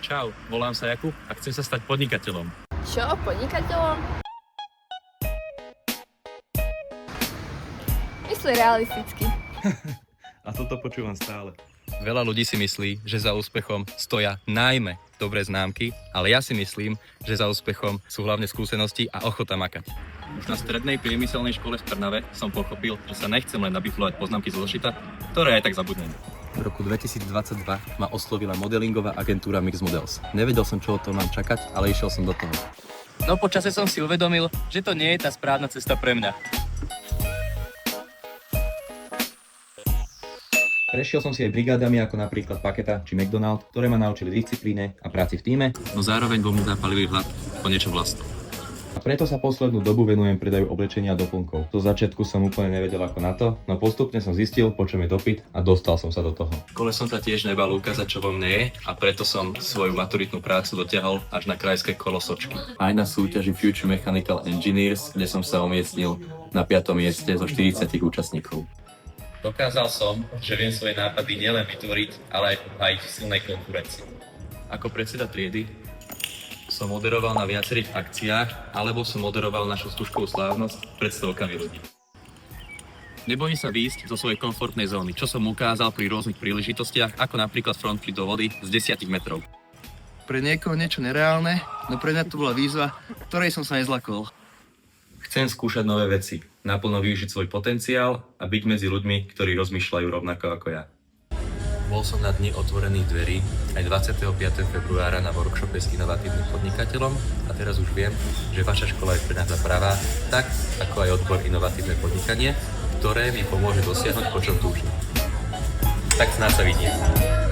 Čau, volám sa Jakub a chcem sa stať podnikateľom. Čo? Podnikateľom? Myslí realisticky. A toto počúvam stále. Veľa ľudí si myslí, že za úspechom stoja najmä dobré známky, ale ja si myslím, že za úspechom sú hlavne skúsenosti a ochota makať. Už na strednej priemyselnej škole v Trnave som pochopil, že sa nechcem len nabiflovať poznámky zo zošita, ktoré aj tak zabudnem. V roku 2022 ma oslovila modelingová agentúra Mix Models. Nevedel som, čo o tom mám čakať, ale išiel som do toho. No počase som si uvedomil, že to nie je tá správna cesta pre mňa. Prešiel som si aj brigádami ako napríklad Paketa či McDonald, ktoré ma naučili disciplíne a práci v tíme. No zároveň vo mne zapalili hlad po niečo vlastnom. A preto sa poslednú dobu venujem predaju oblečenia a doplnkov. Do začiatku som úplne nevedel ako na to, no postupne som zistil, po čom je dopyt a dostal som sa do toho. V škole som sa tiež nebal ukázať, čo vo mne je a preto som svoju maturitnú prácu dotiahol až na krajské kolo Sočky. Aj na súťaži Future Mechanical Engineers, kde som sa umiestnil na 5. mieste zo 40 účastníkov. Dokázal som, že viem svoje nápady nielen vytvoriť, ale aj obhájiť v silnej konkurencii. Ako predseda triedy som moderoval na viacerých akciách, alebo som moderoval našu stužkovú slávnosť pred stovkami ľudí. Nebojím sa výjsť zo svojej komfortnej zóny, čo som ukázal pri rôznych príležitostiach, ako napríklad frontflip do vody z 10 metrov. Pre niekoho niečo nereálne, no pre mňa to bola výzva, ktorej som sa nezlakol. Chcem skúšať nové veci, naplno využiť svoj potenciál a byť medzi ľuďmi, ktorí rozmýšľajú rovnako ako ja. Bol som na dni otvorených dverí aj 25. februára na workshope s inovatívnym podnikateľom a teraz už viem, že vaša škola je pre nás pravá, tak ako aj odbor inovatívne podnikanie, ktoré mi pomôže dosiahnuť, po čom túžim. Tak snáď sa vidíme.